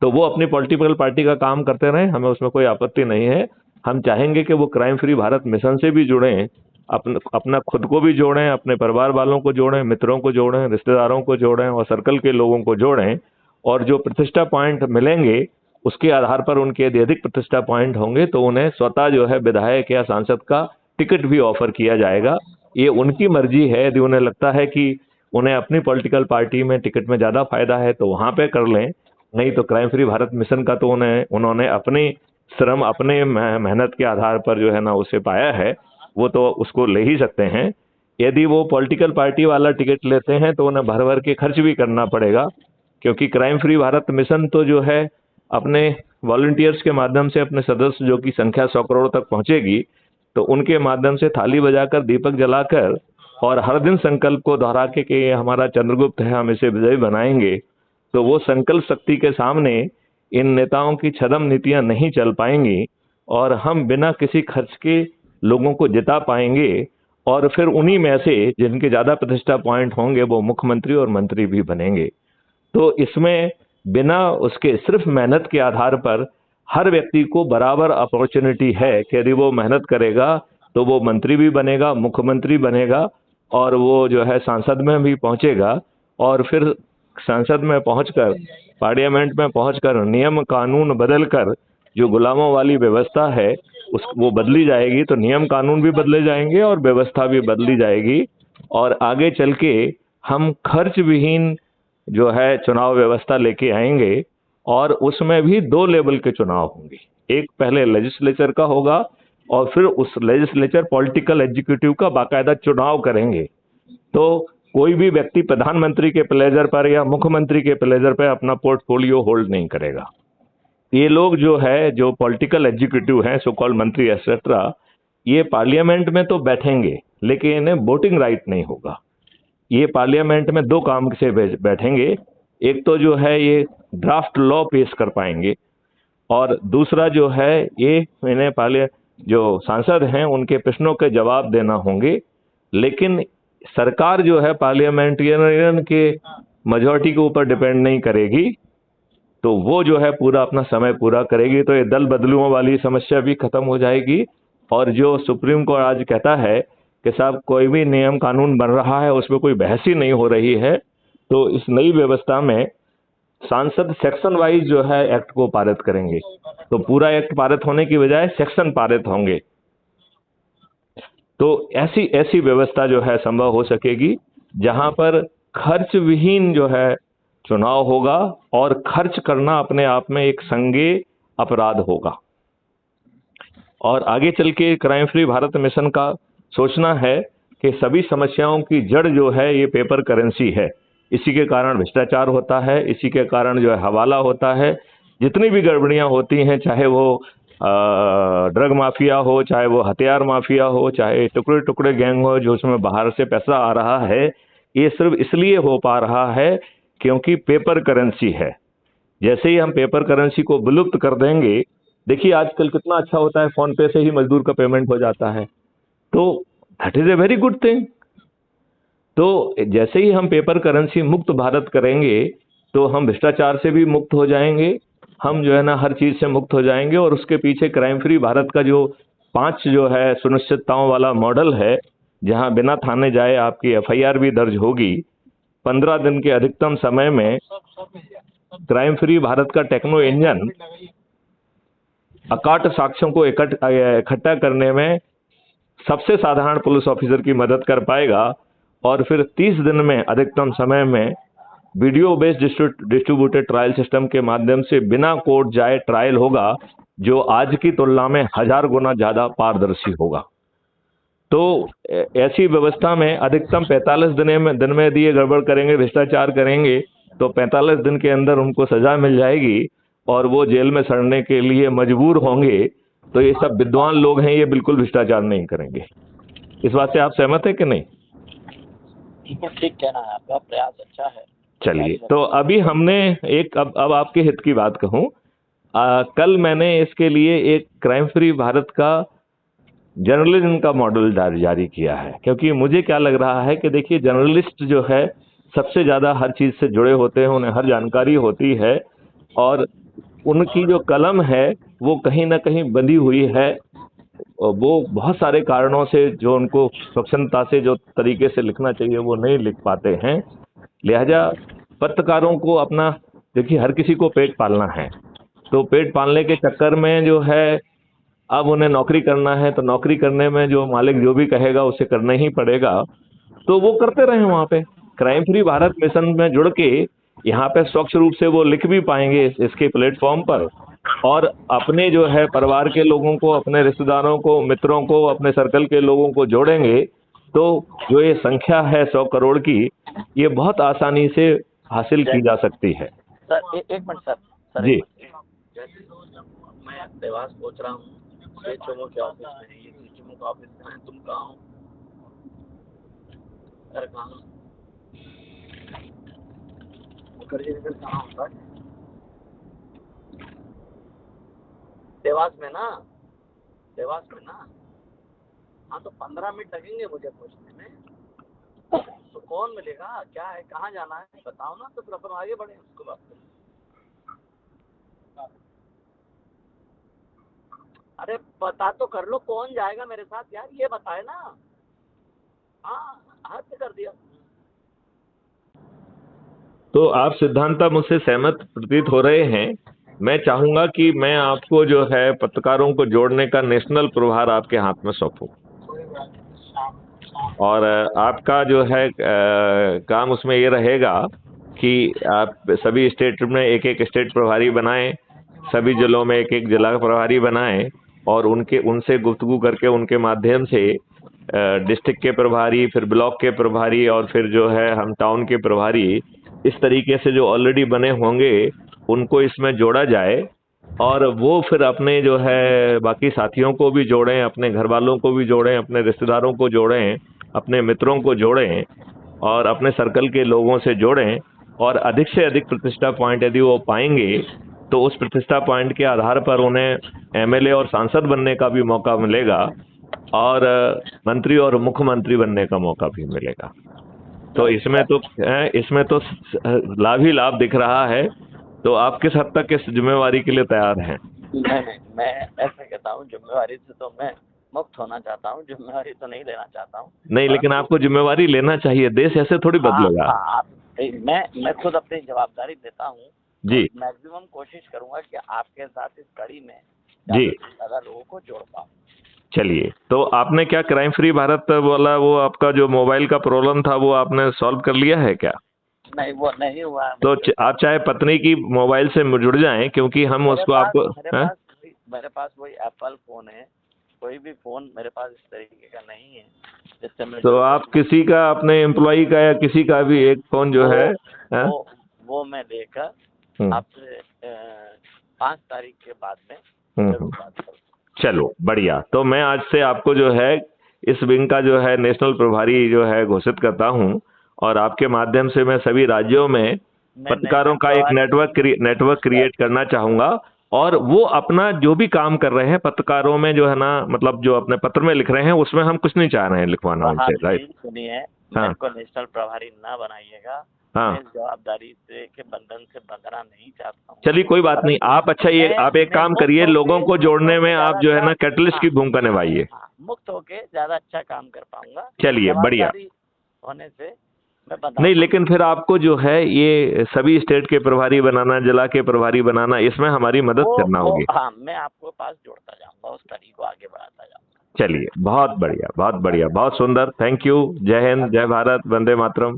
तो वो अपनी पॉलिटिकल पार्टी का काम करते रहें, हमें उसमें कोई आपत्ति नहीं है। हम चाहेंगे कि वो क्राइम फ्री भारत मिशन से भी जुड़ें, अपना खुद को भी जोड़ें, अपने परिवार वालों को जोड़ें, मित्रों को जोड़ें, रिश्तेदारों को जोड़ें और सर्कल के लोगों को जोड़ें। और जो प्रतिष्ठा पॉइंट मिलेंगे उसके आधार पर, उनके यदि अधिक प्रतिष्ठा पॉइंट होंगे तो उन्हें स्वतः जो है विधायक या सांसद का टिकट भी ऑफर किया जाएगा। ये उनकी मर्जी है, यदि उन्हें लगता है कि उन्हें अपनी पॉलिटिकल पार्टी में टिकट में ज्यादा फायदा है तो वहां पे कर लें, नहीं तो क्राइम फ्री भारत मिशन का तो उन्होंने अपनी श्रम, अपने मेहनत के आधार पर जो है ना उसे पाया है, वो तो उसको ले ही सकते हैं। यदि वो पॉलिटिकल पार्टी वाला टिकट लेते हैं तो उन्हें भर भर के खर्च भी करना पड़ेगा, क्योंकि क्राइम फ्री भारत मिशन तो जो है अपने वॉलंटियर्स के माध्यम से अपने सदस्य जो की संख्या 100 करोड़ तक पहुंचेगी, तो उनके माध्यम से थाली बजाकर, दीपक जलाकर और हर दिन संकल्प को दोहरा के कि ये हमारा चंद्रगुप्त है, हम इसे विजयी बनाएंगे, तो वो संकल्प शक्ति के सामने इन नेताओं की छद्म नीतियां नहीं चल पाएंगी और हम बिना किसी खर्च के लोगों को जिता पाएंगे। और फिर उन्हीं में से जिनके ज्यादा प्रतिष्ठा पॉइंट होंगे वो मुख्यमंत्री और मंत्री भी बनेंगे। तो इसमें बिना उसके सिर्फ मेहनत के आधार पर हर व्यक्ति को बराबर अपॉर्चुनिटी है कि यदि वो मेहनत करेगा तो वो मंत्री भी बनेगा, मुख्यमंत्री बनेगा और वो जो है सांसद में भी पहुंचेगा। और फिर संसद में पहुंचकर, पार्लियामेंट में पहुंचकर नियम कानून बदलकर जो गुलामों वाली व्यवस्था है वो बदली जाएगी, तो नियम कानून भी बदले जाएंगे और व्यवस्था भी बदली जाएगी। और आगे चल के हम खर्च विहीन जो है चुनाव व्यवस्था लेके आएंगे और उसमें भी 2 लेवल के चुनाव होंगे। एक पहले लेजिस्लेचर का होगा और फिर उस लेजिस्लेचर पॉलिटिकल एग्जीक्यूटिव का बाकायदा चुनाव करेंगे। तो कोई भी व्यक्ति प्रधानमंत्री के प्लेजर पर या मुख्यमंत्री के प्लेजर पर अपना पोर्टफोलियो होल्ड नहीं करेगा। ये लोग जो है, जो पॉलिटिकल एग्जीक्यूटिव हैं, सो कॉल्ड मंत्री एक्सेट्रा, ये पार्लियामेंट में तो बैठेंगे लेकिन इन्हें वोटिंग राइट नहीं होगा। ये पार्लियामेंट में 2 काम से बैठेंगे, एक तो जो है ये ड्राफ्ट लॉ पेश कर पाएंगे और दूसरा जो है ये इन्हें जो सांसद हैं उनके प्रश्नों के जवाब देना होंगे। लेकिन सरकार जो है पार्लियामेंटेरियन के मेजॉरिटी के ऊपर डिपेंड नहीं करेगी, तो वो जो है पूरा अपना समय पूरा करेगी। तो ये दल बदलुओं वाली समस्या भी खत्म हो जाएगी। और जो सुप्रीम कोर्ट आज कहता है कि साहब कोई भी नियम कानून बन रहा है उसमें कोई बहस ही नहीं हो रही है, तो इस नई व्यवस्था में सांसद सेक्शन वाइज जो है एक्ट को पारित करेंगे। तो पूरा एक्ट पारित होने की बजाय सेक्शन पारित होंगे। तो ऐसी व्यवस्था जो है संभव हो सकेगी जहां पर खर्च विहीन जो है चुनाव होगा और खर्च करना अपने आप में एक संज्ञेय अपराध होगा। और आगे चल के क्राइम फ्री भारत मिशन का सोचना है कि सभी समस्याओं की जड़ जो है ये पेपर करेंसी है। इसी के कारण भ्रष्टाचार होता है, इसी के कारण जो है हवाला होता है। जितनी भी गड़बड़ियां होती हैं, चाहे वो ड्रग माफिया हो, चाहे वो हथियार माफिया हो, चाहे टुकड़े टुकड़े गैंग हो जो उसमें बाहर से पैसा आ रहा है, ये सिर्फ इसलिए हो पा रहा है क्योंकि पेपर करेंसी है। जैसे ही हम पेपर करेंसी को विलुप्त कर देंगे, देखिए आजकल कितना अच्छा होता है, फोन पे से ही मजदूर का पेमेंट हो जाता है, तो that is a very good thing. तो जैसे ही हम पेपर करेंसी मुक्त भारत करेंगे तो हम भ्रष्टाचार से भी मुक्त हो जाएंगे, हम जो है ना हर चीज से मुक्त हो जाएंगे। और उसके पीछे क्राइम फ्री भारत का जो 5 जो है सुनिश्चितताओं वाला मॉडल है, जहां बिना थाने जाए आपकी FIR भी दर्ज होगी, 15 दिन के अधिकतम समय में क्राइम फ्री भारत का टेक्नो इंजन अकाट साक्ष्यों को इकट्ठा करने में सबसे साधारण पुलिस ऑफिसर की मदद कर पाएगा। और फिर 30 दिन में अधिकतम समय में video based distributed trial system के माध्यम से बिना कोर्ट जाए ट्रायल होगा, जो आज की तुलना में 1000 गुना ज्यादा पारदर्शी होगा। तो ऐसी व्यवस्था में अधिकतम 45 दिन में यदि ये गड़बड़ करेंगे, भ्रष्टाचार करेंगे, तो 45 दिन के अंदर उनको सजा मिल जाएगी और वो जेल में सड़ने के लिए मजबूर होंगे। तो ये सब विद्वान लोग हैं, ये बिल्कुल भ्रष्टाचार नहीं करेंगे। इस बात से आप सहमत है कि नहीं? बिल्कुल ठीक कहना है आपका, प्रयास अच्छा है। चलिए, तो अभी हमने अब आपके हित की बात कहूं, कल मैंने इसके लिए एक क्राइम फ्री भारत का जर्नलिज्म का मॉडल जारी किया है। क्योंकि मुझे क्या लग रहा है कि देखिए, जर्नलिस्ट जो है सबसे ज़्यादा हर चीज़ से जुड़े होते हैं, उन्हें हर जानकारी होती है, और उनकी जो कलम है वो कहीं ना कहीं बंधी हुई है। और वो बहुत सारे कारणों से जो उनको स्वच्छंदता से जो तरीके से लिखना चाहिए वो नहीं लिख पाते हैं। लिहाजा पत्रकारों को अपना, देखिए हर किसी को पेट पालना है, तो पेट पालने के चक्कर में जो है अब उन्हें नौकरी करना है, तो नौकरी करने में जो मालिक जो भी कहेगा उसे करना ही पड़ेगा, तो वो करते रहे वहाँ पे। क्राइम फ्री भारत मिशन में जुड़ के यहाँ पे स्वच्छ रूप से वो लिख भी पाएंगे इसके प्लेटफॉर्म पर, और अपने जो है परिवार के लोगों को, अपने रिश्तेदारों को, मित्रों को, अपने सर्कल के लोगों को जोड़ेंगे, तो जो ये संख्या है 100 करोड़ की, ये बहुत आसानी से हासिल की जा सकती है। सर एक मिनट सर जी। एक मिनट। जैसे मैं देवास पहुंच रहा हूँ, सीएचओ के ऑफिस में, ये सीएचओ का ऑफिस कहाँ है, तुम कहाँ हो? सर कहाँ हो? मुखर्जी नगर कहाँ हो सर? देवास में ना? देवास में ना? हाँ, तो 15 मिनट लगेंगे मुझे पहुंचने में। तो कौन मिलेगा, क्या है, कहाँ जाना है, बताओ ना, तो फिर अपन आगे बढ़े उसको बात करें। अरे पता तो कर लो कौन जाएगा मेरे साथ यार, ये बताए ना। हाँ, हद कर दिया। तो आप सिद्धांता मुझसे सहमत प्रतीत हो रहे हैं। मैं चाहूंगा कि मैं आपको जो है पत्रकारों को जोड़ने का नेशनल प्रभार आपके हाथ में सौंपूं, और आपका जो है काम उसमें ये रहेगा कि आप सभी स्टेट में एक एक स्टेट प्रभारी बनाएं, सभी जिलों में एक एक जिला प्रभारी बनाएं, और उनसे गुफ्तगू करके उनके माध्यम से डिस्ट्रिक्ट के प्रभारी, फिर ब्लॉक के प्रभारी, और फिर जो है हम टाउन के प्रभारी, इस तरीके से जो ऑलरेडी बने होंगे उनको इसमें जोड़ा जाए, और वो फिर अपने जो है बाकी साथियों को भी जोड़ें, अपने घर वालों को भी जोड़ें, अपने रिश्तेदारों को जोड़ें, अपने मित्रों को जोड़ें, और अपने सर्कल के लोगों से जोड़ें, और अधिक से अधिक प्रतिष्ठा पॉइंट यदि वो पाएंगे तो उस प्रतिष्ठा पॉइंट के आधार पर उन्हें एमएलए और सांसद बनने का भी मौका मिलेगा, और मंत्री और मुख्यमंत्री बनने का मौका भी मिलेगा। तो इसमें तो लाभ ही लाभ दिख रहा है। तो आप किस हद तक इस जिम्मेवारी के लिए तैयार हैं? नहीं, मैं ऐसे कहता हूँ, जिम्मेवारी से तो मैं मुक्त होना चाहता हूँ, जिम्मेवारी तो नहीं लेना चाहता हूँ। नहीं, लेकिन आपको जिम्मेवारी लेना चाहिए, देश ऐसे थोड़ी बदलेगा। मैं खुद अपनी जवाबदारी देता हूँ जी। मैक्सिमम कोशिश करूंगा कि आपके साथ इस कड़ी में जी। ज्यादा लोगों को जोड़ पाऊँ। चलिए, तो आपने क्या क्राइम फ्री भारत वाला वो आपका जो मोबाइल का प्रॉब्लम था वो आपने सॉल्व कर लिया है क्या? नहीं, वो नहीं हुआ। तो आप चाहे पत्नी की मोबाइल से जुड़ जाएं, क्योंकि हम उसको आपको मेरे पास वही एप्पल फोन है, कोई भी फोन मेरे पास इस तरीके का नहीं है जिससे मैं। तो आप किसी का, अपने एम्प्लॉई का या किसी का भी एक फोन जो है वो मैं लेकर आपसे 5 तारीख के बाद में बात करूँ। चलो बढ़िया। तो मैं आज से आपको जो है इस विंग का जो है नेशनल प्रभारी जो है घोषित करता हूं, और आपके माध्यम से मैं सभी राज्यों में पत्रकारों का एक नेटवर्क क्रिएट करना चाहूंगा, और वो अपना जो भी काम कर रहे हैं पत्रकारों में जो है ना, मतलब जो अपने पत्र में लिख रहे हैं उसमें हम कुछ नहीं चाह रहे हैं लिखवाना उनसे, राइट? सुनिए, मेरे को नेशनल प्रभारी ना बनाइएगा। हाँ, मैं जवाबदारी से के बंधन से बंधना नहीं चाहता हूँ। चलिए कोई बात नहीं। आप अच्छा, ये आप एक काम करिए, लोगों को जोड़ने में आप जो है ना कैटलिस्ट की भूमिका निभाइए। मुक्त होके ज्यादा अच्छा काम कर पाऊंगा। चलिए बढ़िया। होने से नहीं, लेकिन फिर आपको जो है ये सभी स्टेट के प्रभारी बनाना, जिला के प्रभारी बनाना, इसमें हमारी मदद करना होगी। हाँ, मैं आपको पास जोड़ता जाऊंगा, उस तरीके को आगे बढ़ाता जाऊंगा। चलिए, बहुत बढ़िया, बहुत बढ़िया, बहुत सुंदर। Thank you. जय हिंद, जय भारत, वंदे मातरम।